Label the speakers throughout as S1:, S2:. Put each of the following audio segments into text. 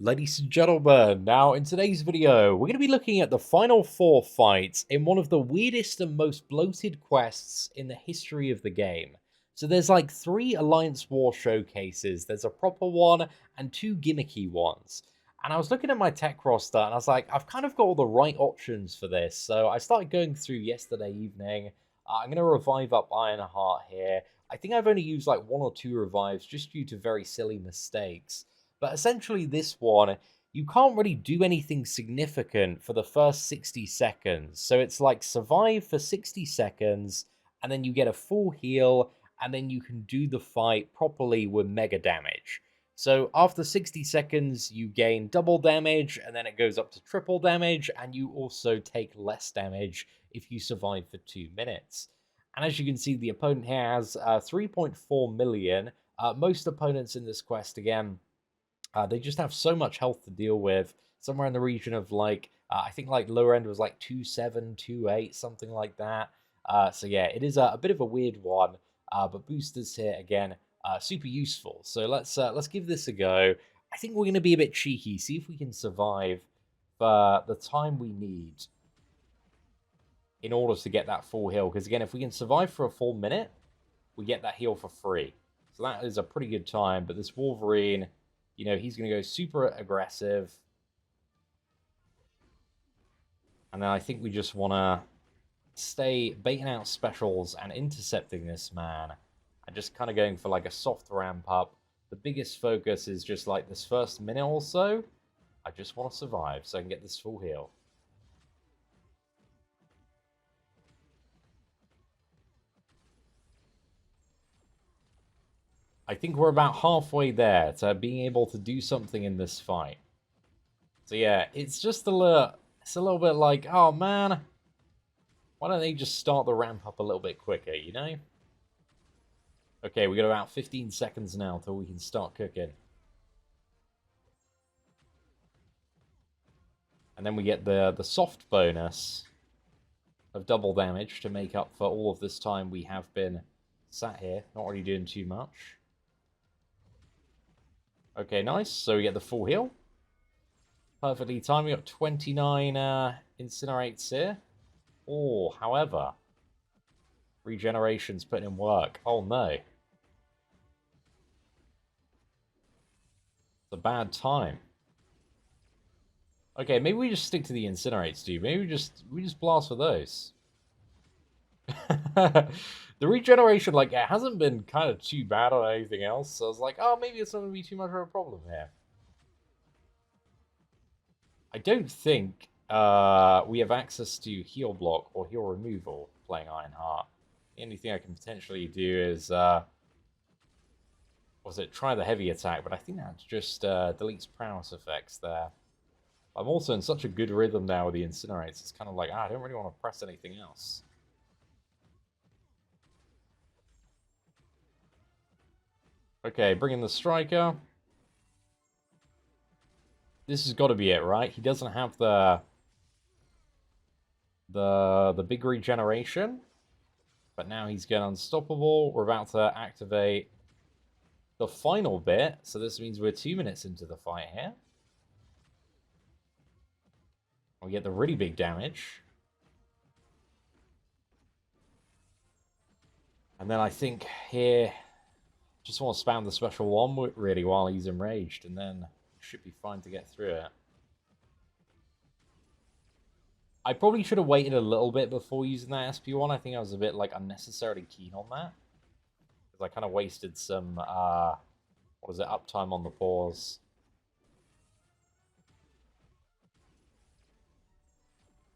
S1: Ladies and gentlemen, now in today's video, we're going to be looking at the final four fights in one of the weirdest and most bloated quests in the history of the game. So there's like 3 Alliance War showcases, there's a proper one, and 2 gimmicky ones. And I was looking at my tech roster, and I was like, I've kind of got all the right options for this. So I started going through yesterday evening. I'm going to revive up Ironheart here. I think I've only used like 1 or 2 revives just due to very silly mistakes. But essentially, this one, you can't really do anything significant for the first 60 seconds. So it's like survive for 60 seconds, and then you get a full heal, and then you can do the fight properly with mega damage. So after 60 seconds, you gain double damage, and then it goes up to triple damage, and you also take less damage if you survive for 2 minutes. And as you can see, the opponent here has 3.4 million. Most opponents in this quest, again, they just have so much health to deal with. Somewhere in the region of like, I think like lower end was like 2.7, 2.8, something like that. So yeah, it is a bit of a weird one. But boosters here again, super useful. So let's give this a go. I think we're going to be a bit cheeky. See if we can survive for the time we need in order to get that full heal. Because again, if we can survive for a full minute, we get that heal for free. So that is a pretty good time. But this Wolverine, you know, he's going to go super aggressive. And then I think we just want to stay baiting out specials and intercepting this man. And just kind of going for like a soft ramp up. The biggest focus is just like this first minute or so. I just want to survive so I can get this full heal. I think we're about halfway there to being able to do something in this fight. So yeah, it's just a little bit like, oh man, why don't they just start the ramp up a little bit quicker, you know? Okay, we got about 15 seconds now till we can start cooking. And then we get the soft bonus of double damage to make up for all of this time we have been sat here, not really doing too much. Okay, nice. So we get the full heal. Perfectly timed. We got 29 incinerates here. Oh, however, regeneration's putting in work. Oh no. It's a bad time. Okay, maybe we just stick to the incinerates, dude. Maybe we just blast for those. The regeneration, like, it hasn't been kind of too bad on anything else. So I was like, oh, maybe it's not going to be too much of a problem here. I don't think we have access to heal block or heal removal playing Ironheart. The only thing I can potentially do is, try the heavy attack, but I think that just deletes prowess effects there. I'm also in such a good rhythm now with the incinerates, it's kind of like, I don't really want to press anything else. Okay, bring in the striker. This has got to be it, right? He doesn't have the big regeneration, but now he's getting unstoppable. We're about to activate the final bit, so this means we're 2 minutes into the fight here. We get the really big damage. And then I think here, just want to spam the special one really while he's enraged, and then should be fine to get through it. I probably should have waited a little bit before using that SP1. I think I was a bit like unnecessarily keen on that. Because I kind of wasted some, uptime on the pause.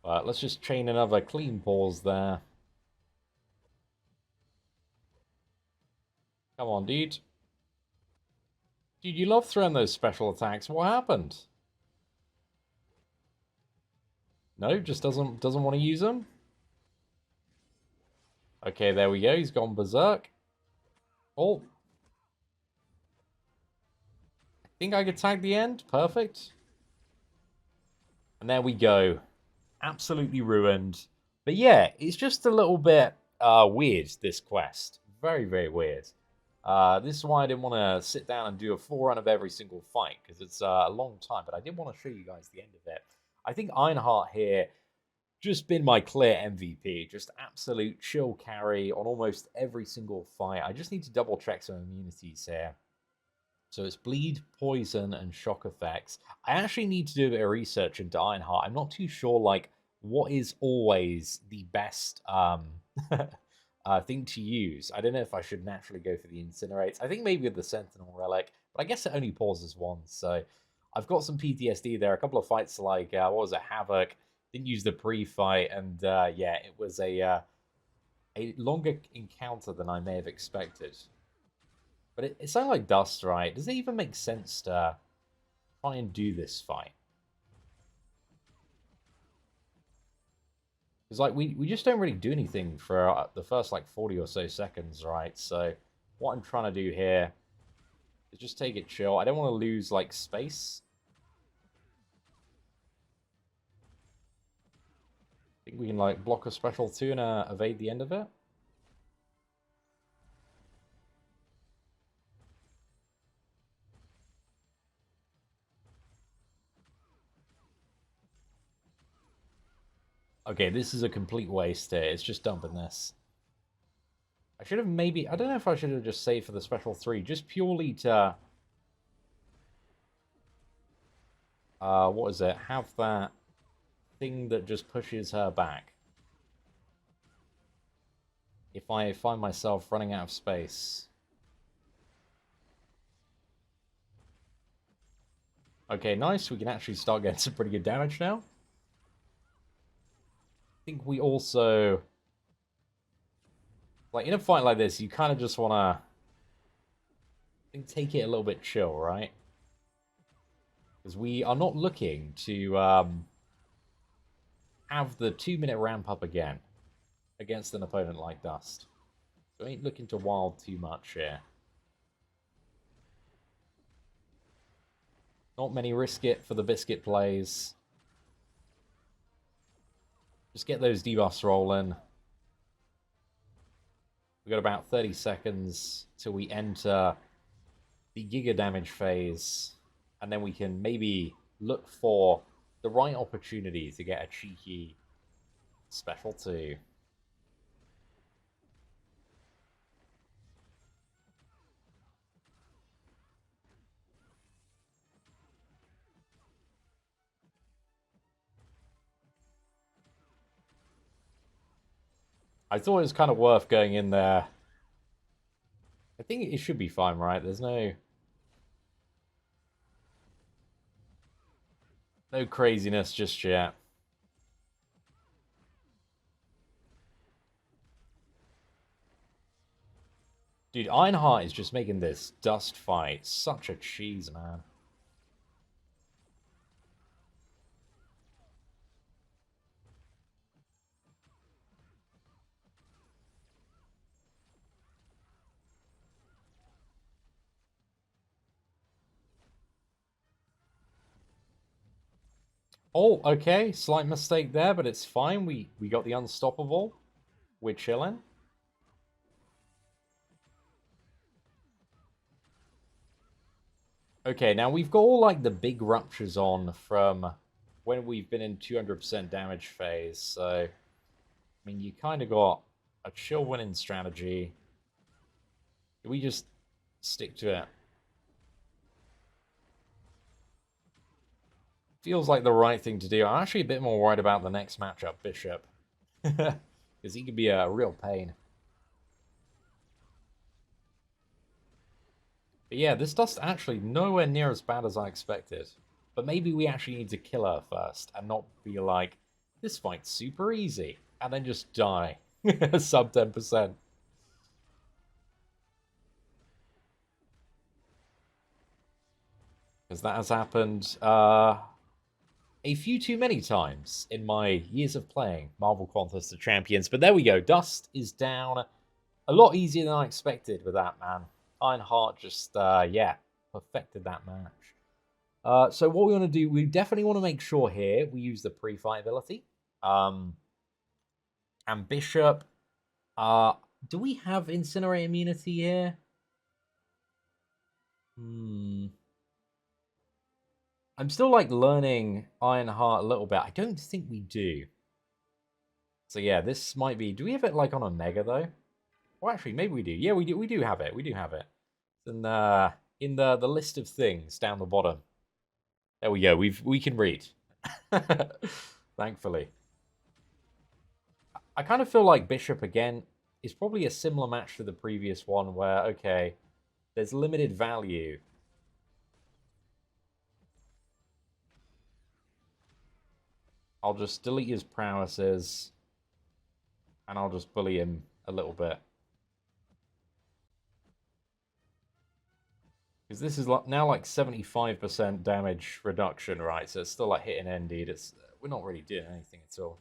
S1: But let's just chain another clean pause there. Come on, dude. Dude, you love throwing those special attacks. What happened? No, just doesn't want to use them. Okay, there we go. He's gone berserk. Oh. I think I could tag the end. Perfect. And there we go. Absolutely ruined. But yeah, it's just a little bit weird, this quest. Very, very weird. This is why I didn't want to sit down and do a full run of every single fight, because it's a long time, but I did want to show you guys the end of it. I think Ironheart here just been my clear MVP. Just absolute chill carry on almost every single fight. I just need to double check some immunities here. So it's bleed, poison, and shock effects. I actually need to do a bit of research into Ironheart. I'm not too sure, like, what is always the best thing to use. I don't know if I should naturally go for the Incinerates. I think maybe with the Sentinel Relic, but I guess it only pauses once. So I've got some PTSD there. A couple of fights like, what was it, Havoc. Didn't use the pre-fight, and yeah, it was a longer encounter than I may have expected. But it sounded like dust, right? Does it even make sense to try and do this fight? Because like we just don't really do anything for the first like 40 or so seconds, right? So what I'm trying to do here is just take it chill. I don't want to lose like space. I think we can like block a special 2 and evade the end of it. Okay, this is a complete waste here. It's just dumping this. I should have maybe... I don't know if I should have just saved for the special 3. Just purely to... what is it? Have that thing that just pushes her back. If I find myself running out of space. Okay, nice. We can actually start getting some pretty good damage now. I think we also... Like, in a fight like this, you kind of just want to... I think take it a little bit chill, right? Because we are not looking to have the 2-minute ramp up again against an opponent like Dust. So ain't looking to wild too much here. Not many risk it for the biscuit plays. Just get those debuffs rolling. We've got about 30 seconds till we enter the Giga damage phase. And then we can maybe look for the right opportunity to get a cheeky special 2. I thought it was kind of worth going in there. I think it should be fine, right? There's no craziness just yet. Dude, Ironheart is just making this dust fight such a cheese, man. Oh, okay. Slight mistake there, but it's fine. We got the unstoppable. We're chilling. Okay, now we've got all like the big ruptures on from when we've been in 200% damage phase. So, I mean, you kind of got a chill winning strategy. We just stick to it. Feels like the right thing to do. I'm actually a bit more worried about the next matchup, Bishop. Because he could be a real pain. But yeah, this dust actually nowhere near as bad as I expected. But maybe we actually need to kill her first and not be like, this fight's super easy. And then just die. Sub 10%. Because that has happened a few too many times in my years of playing Marvel Contest of Champions. But there we go. Dust is down. A lot easier than I expected with that, man. Ironheart just, yeah, perfected that match. So what we want to do, we definitely want to make sure here we use the pre-fight ability. And Bishop, do we have Incinerate immunity here? Hmm. I'm still like learning Ironheart a little bit. I don't think we do. So yeah, this might be. Do we have it like on a mega though? Well, actually, maybe we do. Yeah, we do. We do have it. We do have it. And in the list of things down the bottom. There we go. We can read. Thankfully, I kind of feel like Bishop again is probably a similar match to the previous one, where okay, there's limited value. I'll just delete his prowesses, and I'll just bully him a little bit. Because this is now like 75% damage reduction, right? So it's still like hitting Indeed. It's we're not really doing anything at all.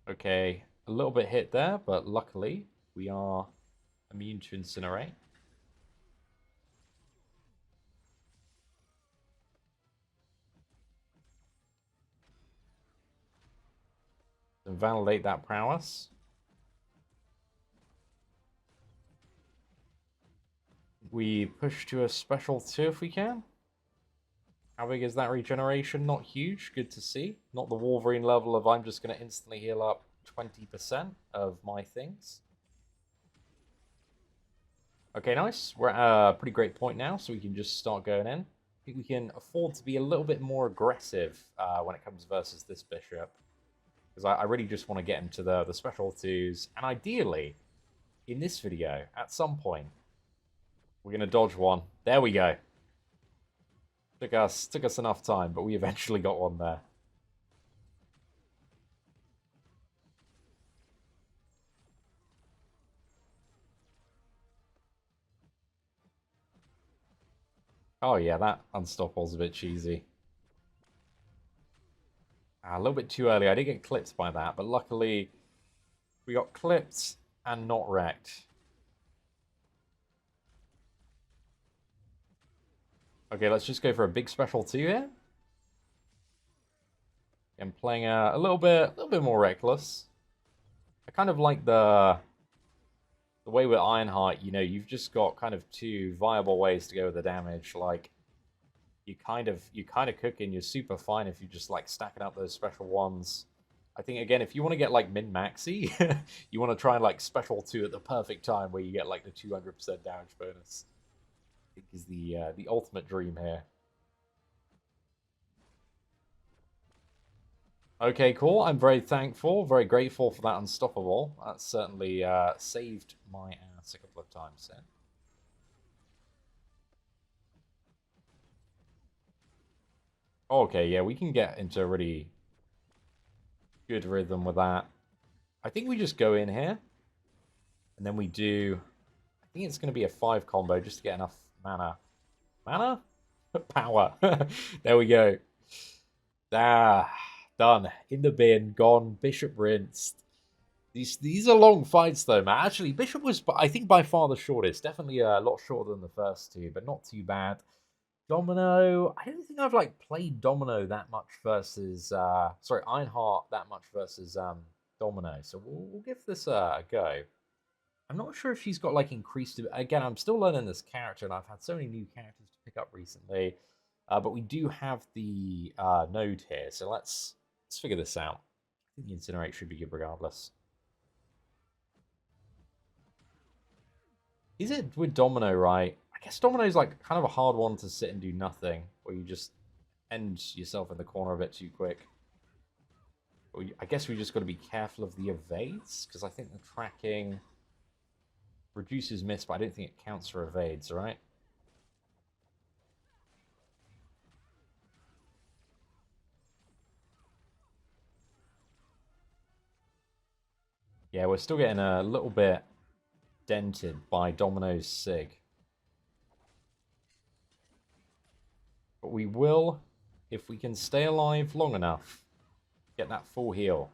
S1: Okay, a little bit hit there, but luckily we are immune to Incinerate. And validate that prowess. We push to a special 2 if we can. How big is that regeneration? Not huge. Good to see. Not the Wolverine level of I'm just going to instantly heal up 20% of my things. Okay, nice. We're at a pretty great point now, so we can just start going in. I think we can afford to be a little bit more aggressive when it comes versus this bishop. Because I really just want to get into the special 2s. And ideally, in this video, at some point, we're going to dodge one. There we go. Took us enough time, but we eventually got one there. Oh yeah, that unstoppable's a bit cheesy. A little bit too early. I did get clipped by that, but luckily we got clipped and not wrecked. Okay, let's just go for a big special 2 here. I'm playing a little bit more reckless. I kind of like the way with Ironheart, you know, you've just got kind of 2 viable ways to go with the damage. Like you kind of cook and you're super fine if you just like stacking up those special ones. I think again, if you want to get like min maxi, you want to try and like special 2 at the perfect time where you get like the 200% damage bonus. I think is the ultimate dream here. Okay, cool. I'm very thankful, very grateful for that unstoppable. That certainly saved my ass a couple of times then. Okay, yeah, we can get into a really good rhythm with that. I think we just go in here, and then we do... I think it's going to be a 5 combo just to get enough mana. Mana? Power. There we go. Ah, done. In the bin, gone. Bishop rinsed. These are long fights, though, man. Actually, Bishop was, I think, by far the shortest. Definitely a lot shorter than the first 2, but not too bad. Domino, I don't think I've like played Domino that much versus sorry, Ironheart that much versus Domino. So we'll give this a go. I'm not sure if she's got like increased. Again, I'm still learning this character, and I've had so many new characters to pick up recently. But we do have the node here, so let's figure this out. I think the Incinerate should be good regardless. Is it with Domino right? I guess Domino's like kind of a hard one to sit and do nothing, where you just end yourself in the corner a bit too quick. I guess we just got to be careful of the evades, because I think the tracking reduces miss, but I don't think it counts for evades, right? Yeah, we're still getting a little bit dented by Domino's Sig. But we will, if we can stay alive long enough, get that full heal.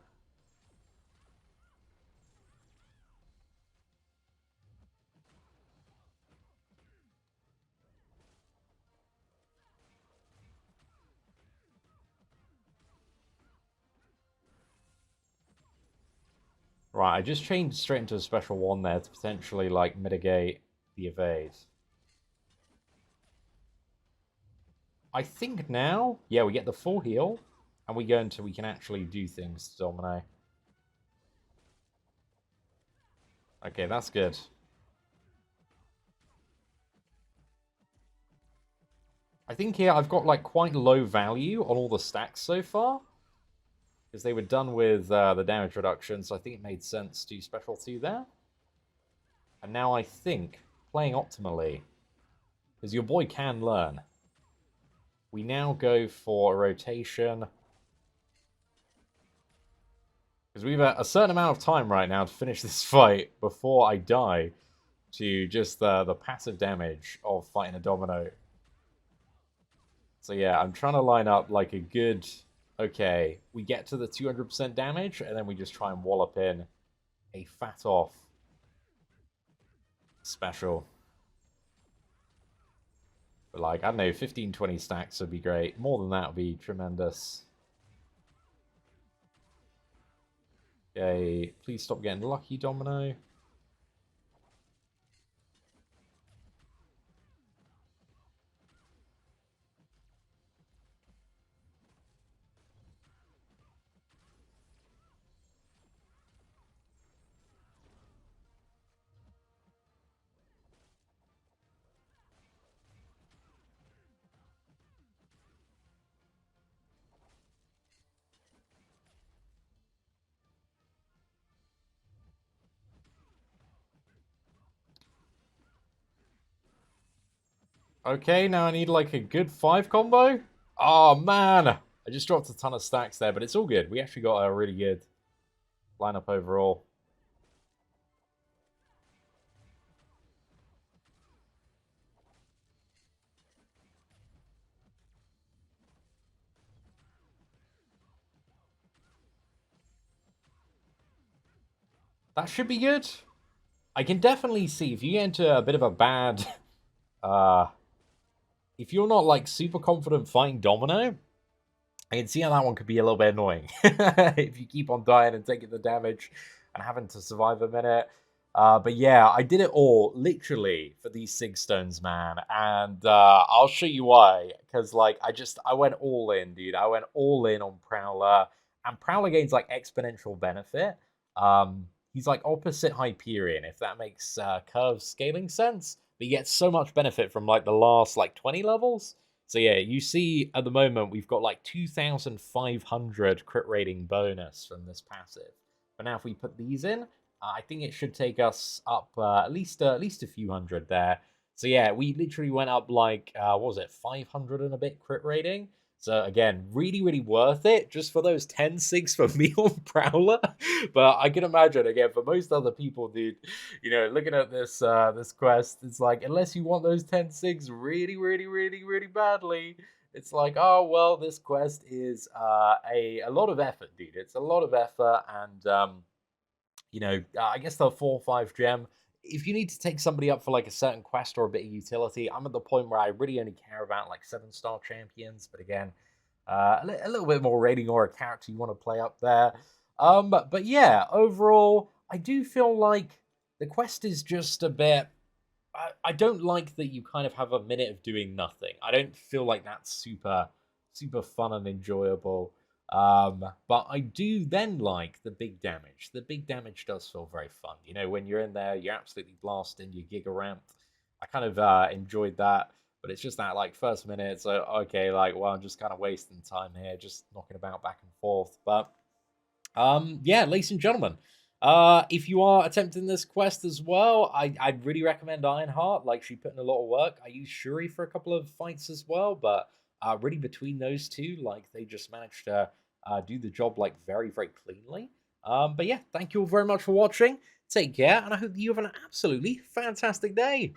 S1: Right, I just changed straight into a special one there to potentially, like, mitigate the evade. I think now, yeah, we get the full heal, and we go into, we can actually do things to Domino. Okay, that's good. I think here I've got, like, quite low value on all the stacks so far, because they were done with the damage reduction, so I think it made sense to special 2 there. And now I think, playing optimally, because your boy can learn, we now go for a rotation. Because we've a certain amount of time right now to finish this fight before I die to just the passive damage of fighting a Domino. So yeah, I'm trying to line up like a good... Okay, we get to the 200% damage, and then we just try and wallop in a fat off special. But like, I don't know, 15, 20 stacks would be great. More than that would be tremendous. Okay, please stop getting lucky, Domino. Okay, now I need like a good 5 combo. Oh man, I just dropped a ton of stacks there, but it's all good. We actually got a really good lineup overall. That should be good. I can definitely see if you get into a bit of a bad... if you're not like super confident fighting Domino, I can see how that one could be a little bit annoying. If you keep on dying and taking the damage and having to survive a minute. But yeah, I did it all literally for these Sig Stones, man. And I'll show you why. Because like I went all in, dude. I went all in on Prowler. And Prowler gains like exponential benefit. He's like opposite Hyperion, if that makes curve scaling sense. But he gets so much benefit from like the last like 20 levels. So yeah, you see at the moment we've got like 2,500 crit rating bonus from this passive. But now if we put these in, I think it should take us up at least a few hundred there. So yeah, we literally went up like what was it, 500 and a bit crit rating. So again, really, really worth it just for those 10 sigs for me on Prowler. But I can imagine again for most other people, dude, you know, looking at this this quest, it's like unless you want those 10 sigs really, really, really, really badly, it's like, oh well, this quest is a lot of effort, dude. It's a lot of effort, and you know, I guess the 4 or 5 gem. If you need to take somebody up for like a certain quest or a bit of utility, I'm at the point where I really only care about like 7-star champions. But again, a little bit more rating or a character you want to play up there. But yeah, overall, I do feel like the quest is just a bit. I don't like that you kind of have a minute of doing nothing. I don't feel like that's super fun and enjoyable. But I do then like the big damage. The big damage does feel very fun. You know, when you're in there, you're absolutely blasting your Giga Ramp. I kind of enjoyed that, but it's just that like first minute. So okay, like well, I'm just kind of wasting time here, just knocking about back and forth. But yeah, ladies and gentlemen, if you are attempting this quest as well, I'd really recommend Ironheart. Like, she put in a lot of work. I used Shuri for a couple of fights as well, but really between those two, like, they just managed to do the job, like, very, very cleanly. But yeah, thank you all very much for watching. Take care, and I hope you have an absolutely fantastic day.